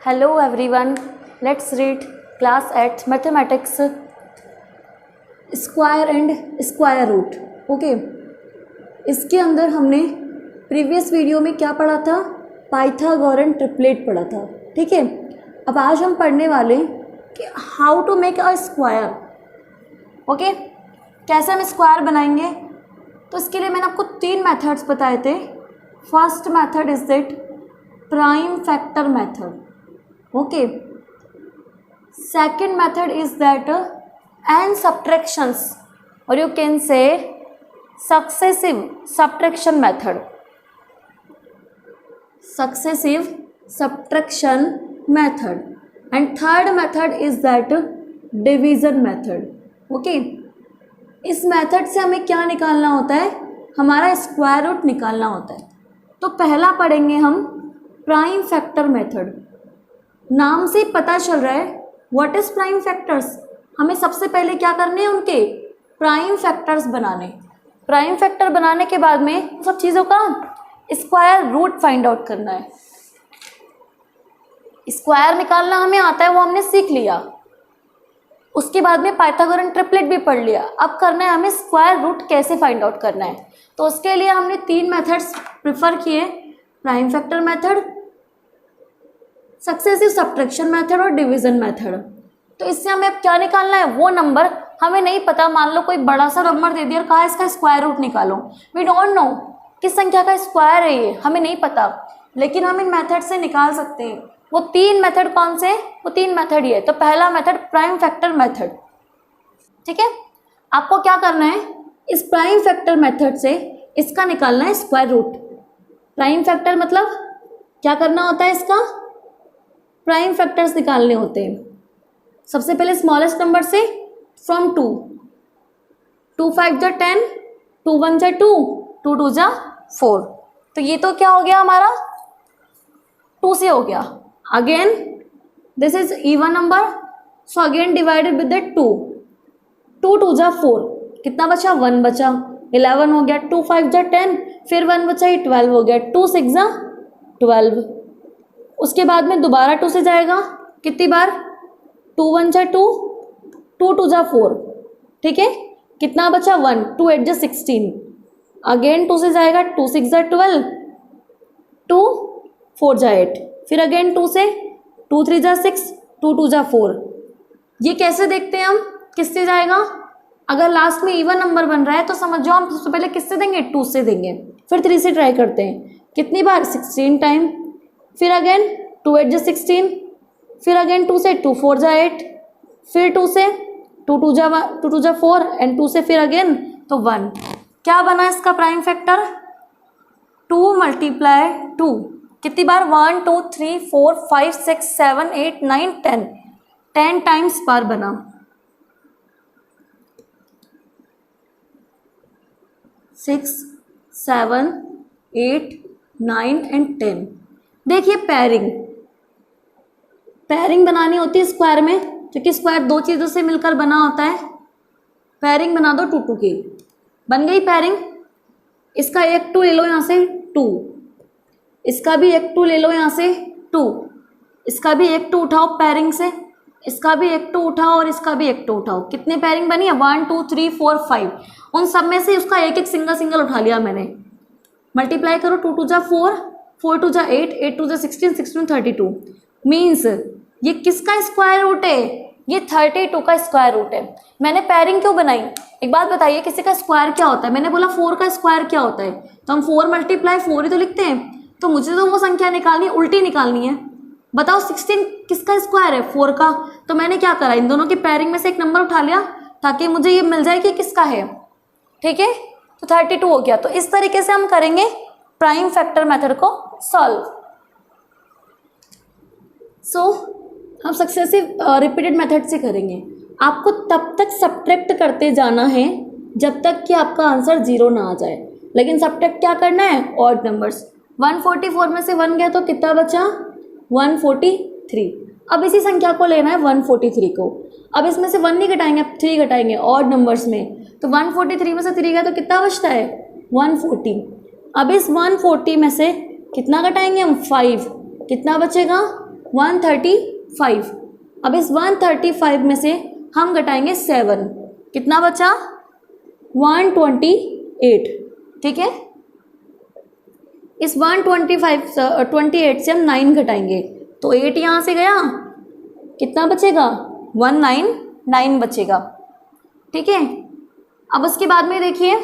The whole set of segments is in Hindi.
Hello everyone, let's read class 8 mathematics square and square root. Okay, इसके अंदर हमने प्रीवियस वीडियो में क्या पढ़ा था? पाइथागोरन ट्रिपलेट पढ़ा था। ठीक है, अब आज हम पढ़ने वाले कि how to make a square. Okay, कैसे हम स्क्वायर बनाएंगे? तो इसके लिए मैंने आपको 3 मेथड्स बताए थे। First method is that prime factor method. Okay, second method is that and subtractions, or you can say successive subtraction method. Successive subtraction method. And third method is that division method. Okay, इस मेथड से हमें क्या निकालना होता है? हमारा स्क्वायर रूट निकालना होता है। तो पहला पढ़ेंगे हम प्राइम फैक्टर मेथड। नाम से पता चल रहा है व्हाट इज प्राइम फैक्टर्स। हमें सबसे पहले क्या करने हैं? उनके प्राइम फैक्टर्स बनाने। प्राइम फैक्टर बनाने के बाद में सब चीज़ों का स्क्वायर रूट फाइंड आउट करना है। स्क्वायर निकालना हमें आता है, वो हमने सीख लिया। उसके बाद में पाइथागोरन ट्रिपलेट भी पढ़ लिया। अब करना है हमें स्क्वायर रूट कैसे फाइंड आउट करना है। तो उसके लिए हमने 3 मेथड्स प्रिफर किए, prime factor method, successive subtraction method और डिवीजन मेथड। तो इससे हमें अब क्या निकालना है? वो नंबर हमें नहीं पता। मान लो कोई बड़ा सा नंबर दे दिया और कहा इसका स्क्वायर रूट निकालो। वी डोंट नो किस संख्या का स्क्वायर है ये, हमें नहीं पता, लेकिन हम इन मेथड से निकाल सकते हैं। वो 3 मेथड कौन से? वो 3 मेथड ही है। तो पहला मेथड प्राइम फैक्टर मेथड। ठीक है, आपको क्या करना है? इस प्राइम फैक्टर मेथड से इसका निकालना है स्क्वायर रूट। प्राइम फैक्टर मतलब क्या करना होता है? इसका प्राइम फैक्टर्स निकालने होते हैं। सबसे पहले स्मॉलेस्ट नंबर से फ्रॉम 2 5 जा 10, 2 1 जा 2, 2 2 जा 4। तो ये तो क्या हो गया हमारा? 2 से हो गया। Again this is even number, so again divided with the 2, 2 2 जा 4, कितना बचा? 1 बचा। 11 हो गया। 2 5 जा 10, फिर 1 बचा, ये 12 हो गया। 2 6 जा 12। उसके बाद में दोबारा 2 से जाएगा, कितनी बार? 2 1 जा 2, 2 2 जा 4। ठीक है, कितना बचा? 1, 2 8 जा 16। अगेन 2 से जाएगा, 2 6 जा 12, 2 4 जा 8, फिर अगेन 2 से, 2 3 जा 6, 2 2 जा 4। ये कैसे देखते हैं हम? किससे जाएगा? अगर लास्ट में इवन नंबर बन रहा है तो समझ जाओ हम सबसे पहले किससे देंगे? 2 से देंगे। फिर 3 से ट्राई करते हैं, कितनी बार? 16 टाइम। फिर अगेन 2 8 जा 16, फिर अगेन 2 से, 2 4 जा 8, फिर 2 से, 2 2 जा 4 एंड 2 से फिर अगेन तो 1। क्या बना इसका प्राइम फैक्टर? 2 मल्टीप्लाई 2, कितनी बार? 1 2 3 4 5 6 7 8 9 10, 10 टाइम्स बार बना। 6 7 8 9 एंड 10। देखिए पैरिंग बनानी होती है स्क्वायर में, क्योंकि स्क्वायर 2 चीज़ों से मिलकर बना होता है। पैरिंग बना दो 2 2 की, बन गई पैरिंग। इसका एक 2 ले लो यहाँ से 2, इसका भी एक 2 ले लो यहाँ से 2, इसका भी एक 2 उठाओ पैरिंग से, इसका भी एक 2 उठाओ और इसका भी एक 2 उठाओ। कितने पैरिंग बनी है? 1 2 3 4 5। उन सब में से उसका एक एक सिंगल उठा लिया मैंने। मल्टीप्लाई करो, 2 2 जा 4, 4 2 जा 8, 8 2 जा 16, 16 32। मीन्स ये किसका स्क्वायर रूट है? ये 32 का स्क्वायर रूट है। मैंने पैरिंग क्यों बनाई? एक बात बताइए, किसी का स्क्वायर क्या होता है? मैंने बोला 4 का स्क्वायर क्या होता है, तो हम 4 मल्टीप्लाई 4 ही तो लिखते हैं। तो मुझे तो वो संख्या निकालनी, उल्टी निकालनी है। बताओ 16 किसका स्क्वायर है? 4 का। तो मैंने क्या करा? इन दोनों की पैरिंग में से एक नंबर उठा लिया ताकि मुझे ये मिल जाए कि किसका है। ठीक है, तो 32 हो गया। तो इस तरीके से हम करेंगे प्राइम फैक्टर मेथड को सॉल्व। सो हम सक्सेसिव रिपीटेड मेथड से करेंगे। आपको तब तक सब्ट्रैक्ट करते जाना है जब तक कि आपका आंसर 0 ना आ जाए। लेकिन सब्ट्रैक्ट क्या करना है? Odd numbers. 144 में से 1 गया तो कितना बचा? 143। अब इसी संख्या को लेना है 143 को। अब इसमें से 1 नहीं घटाएंगे, अब 3 घटाएंगे ऑड नंबर्स में। तो 143 में से 3 गया तो कितना बचता है? 140। अब इस 140 में से कितना घटाएंगे हम? 5। कितना बचेगा? 135। अब इस 135 में से हम घटाएंगे 7, कितना बचा? 128। ठीक है, इस 28 से हम 9 घटाएंगे तो 8 यहाँ से गया, कितना बचेगा? 199 बचेगा। ठीक है, अब उसके बाद में देखिए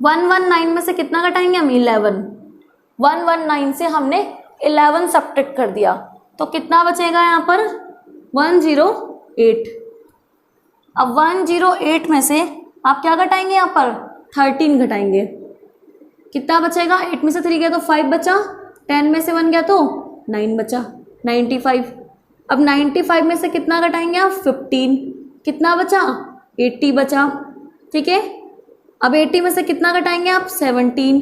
119 में से कितना घटाएंगे हम? 11। 119 से हमने 11 सब्ट्रैक्ट कर दिया तो कितना बचेगा यहाँ पर? 108। अब 108 में से आप क्या घटाएंगे यहाँ पर? 13 घटाएंगे, कितना बचेगा? 8 में से 3 गया तो 5 बचा, 10 में से 1 गया तो 9 बचा, 95। अब 95 में से कितना घटाएंगे आप? 15, कितना बचा? 80 बचा। ठीक है, अब 80 में से कितना घटाएंगे आप? 17,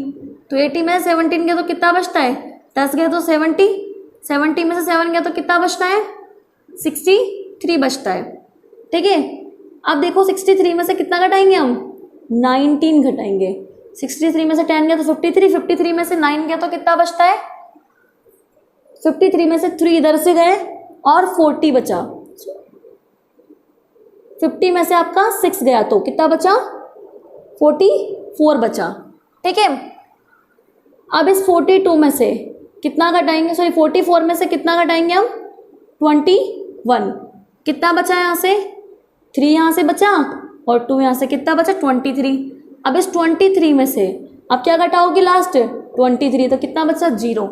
तो 80 में से 17 गया तो कितना बचता है? 10 गया तो 70, 70 में से 7 गया तो कितना बचता है? 63 बचता है। ठीक है, अब देखो 63 में से कितना घटाएंगे हम? 19 घटाएंगे। 63 में से 10 गया तो 53, 53 में से 9 गया तो कितना बचता है? 53 में से 3 इधर से गए और 40 बचा। 50 में से आपका 6 गया तो कितना बचा? 44 बचा। ठीक है, अब इस 42 में से कितना घटाएंगे? सॉरी 44 में से कितना घटाएंगे हम? 21, कितना बचा यहाँ से? 3 यहाँ से बचा और 2 यहाँ से, कितना बचा? 23। अब इस 23 में से अब क्या घटाओगे लास्ट? 23, तो कितना बचा? 0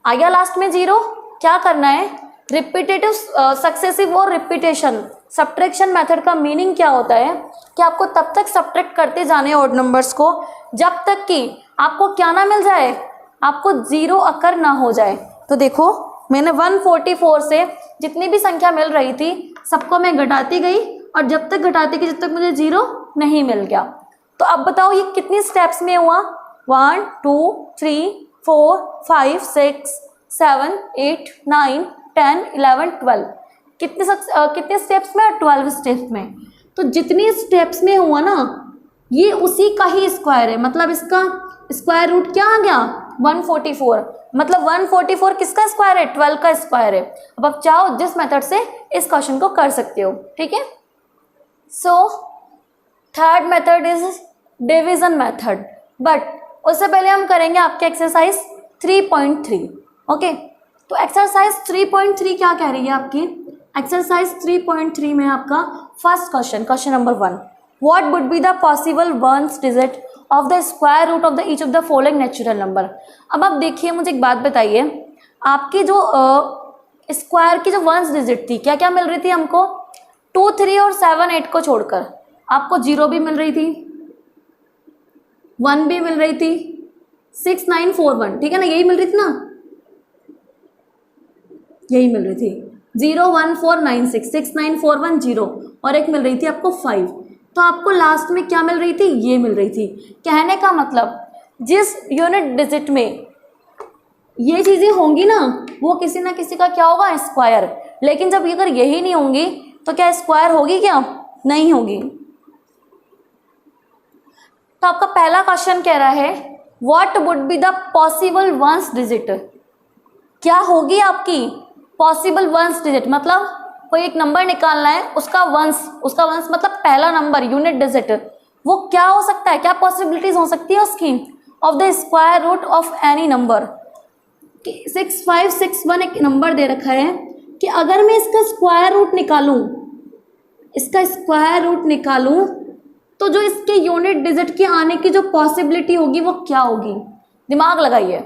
आ गया लास्ट में 0। क्या करना है? रिपीटेटिव सक्सेसिव और रिपीटेशन सब्ट्रैक्शन मेथड का मीनिंग क्या होता है कि आपको तब तक सब्ट्रैक्ट करते जाने ऑड नंबर्स को जब तक कि आपको क्या ना मिल जाए, आपको 0 अकर ना हो जाए। तो देखो मैंने 144 से जितनी भी संख्या मिल रही थी सबको मैं घटाती गई और जब तक घटाती गई जब तक मुझे 0 नहीं मिल गया। तो अब बताओ ये कितनी स्टेप्स में हुआ? 1 2 3 4 5 6 7 8 9 10 11 12 कितने स्टेप्स में? 12 स्टेप्स में। तो जितनी स्टेप्स में हुआ ना ये उसी का ही स्क्वायर है, मतलब इसका स्क्वायर रूट क्या आ गया? 144। मतलब 144 किसका स्क्वायर है? 12 का स्क्वायर है। अब आप चाहो जिस मेथड से इस क्वेश्चन को कर सकते हो। ठीक है, so third method is division method, but उससे पहले हम करेंगे आपके एक्सरसाइज 3.3। ओके, तो एक्सरसाइज 3.3 क्या कह रही है आपकी? एक्सरसाइज 3.3 में आपका first question number 1, what would be the possible ones digit of the square root of the each of the following natural number. अब आप देखिए मुझे एक बात बताइए, आपकी जो स्क्वायर की जो वंस डिजिट थी क्या क्या मिल रही थी हमको? 2 3 और 7 8 को छोड़कर आपको 0 भी मिल रही थी, 1 भी मिल रही थी, 6 9 4 1, ठीक है ना, यही मिल रही थी ना, यही मिल रही थी। 0 1 4 9 6 6 9 4 1 0 और एक मिल रही थी आपको 5। तो आपको लास्ट में क्या मिल रही थी? ये मिल रही थी। कहने का मतलब जिस यूनिट डिजिट में ये चीज़ें होंगी ना वो किसी ना किसी का क्या होगा? स्क्वायर। लेकिन जब अगर यही नहीं होंगी तो क्या स्क्वायर होगी? क्या नहीं होगी। तो आपका पहला क्वेश्चन कह रहा है what would be the possible ones digit. क्या होगी आपकी पॉसिबल वंस डिजिट? मतलब कोई एक नंबर निकालना है, उसका वंस मतलब पहला नंबर यूनिट डिजिट, वो क्या हो सकता है? क्या पॉसिबिलिटीज हो सकती है उसकी? Of the square root of any number. 6 5 6 1 एक नंबर दे रखा है कि अगर मैं इसका स्क्वायर रूट निकालूं तो जो इसके यूनिट डिजिट के आने की जो पॉसिबिलिटी होगी वो क्या होगी? दिमाग लगाइए।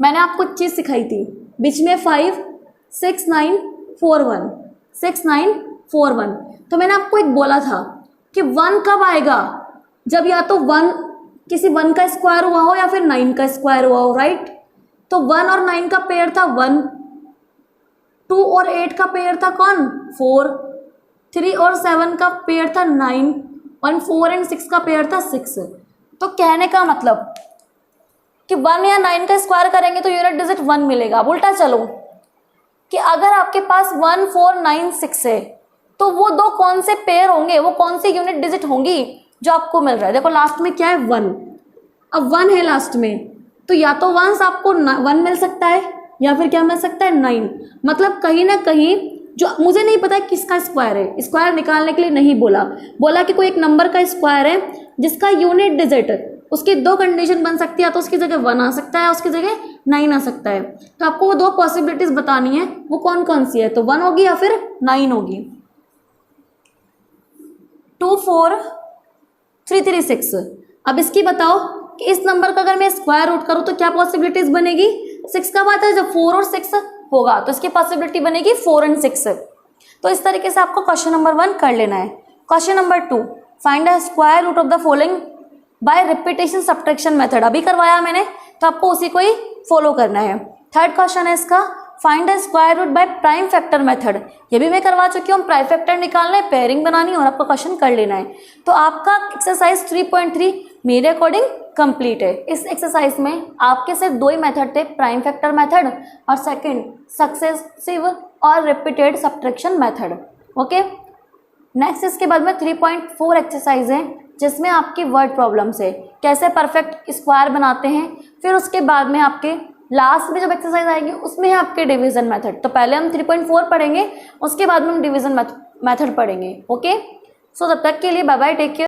मैंने आपको एक चीज़ सिखाई थी बीच में 5 6 9 4 1 6 9 4 1। तो मैंने आपको एक बोला था कि 1 कब आएगा? जब या तो 1 किसी 1 का स्क्वायर हुआ हो या फिर 9 का स्क्वायर हुआ हो, राइट। तो 1 और 9 का पेयर था 1, 2 और 8 का पेयर था कौन? 4, 3 और 7 का पेयर था 9 और 4 एंड 6 का पेयर था 6। तो कहने का मतलब कि 1 या 9 का स्क्वायर करेंगे तो यूनिट डिजिट 1 मिलेगा। अब उल्टा चलो कि अगर आपके पास 1 4 9 6 है तो वो दो कौन से पेयर होंगे, वो कौन सी यूनिट डिजिट होंगी जो आपको मिल रहा है? देखो लास्ट में क्या है? 1। अब 1 है लास्ट में, तो या तो वंस आपको 1 मिल सकता है या फिर क्या मिल सकता है 9। मतलब कहीं ना कहीं जो मुझे नहीं पता किसका स्क्वायर है, स्क्वायर निकालने के लिए नहीं बोला, बोला कि कोई एक नंबर का स्क्वायर है जिसका यूनिट डिजिट, उसकी दो कंडीशन बन सकती है, तो उसकी जगह 1 आ सकता है, उसकी जगह 9 आ सकता है। तो आपको वो दो पॉसिबिलिटीज बतानी है, वो कौन कौन सी है, तो 1 होगी या फिर 9 होगी। 24336। अब इसकी बताओ कि इस नंबर का अगर मैं स्क्वायर रूट करूँ तो क्या पॉसिबिलिटीज बनेगी। 6 का बात है, जब 4 और 6 होगा तो इसकी पॉसिबिलिटी बनेगी 4 और 6। तो इस तरीके से आपको क्वेश्चन नंबर 1 कर लेना है। Question number 2, find the square root of the following by repetition subtraction method. अभी करवाया मैंने, तो आपको उसी को ही फॉलो करना है। थर्ड क्वेश्चन है इसका, find the square root by prime factor method. ये भी मैं करवा चुकी हूँ, प्राइम फैक्टर निकालना है, पेयरिंग बनानी है और आपको क्वेश्चन कर लेना है। तो आपका एक्सरसाइज 3.3 मेरे अकॉर्डिंग कंप्लीट है। इस एक्सरसाइज में आपके सिर्फ 2 ही मेथड थे, प्राइम फैक्टर मेथड और सेकंड सक्सेसिव और repeated subtraction method. Okay, next इसके बाद में 3.4 एक्सरसाइज है जिसमें आपकी वर्ड प्रॉब्लम्स है, कैसे परफेक्ट स्क्वायर बनाते हैं। फिर उसके बाद में आपके लास्ट में जब एक्सरसाइज आएगी उसमें है आपके डिवीजन मेथड। तो पहले हम 3.4 पढ़ेंगे, उसके बाद में हम डिवीजन मेथड पढ़ेंगे। ओके, सो तब तक के लिए बाय बाय, टेक केयर।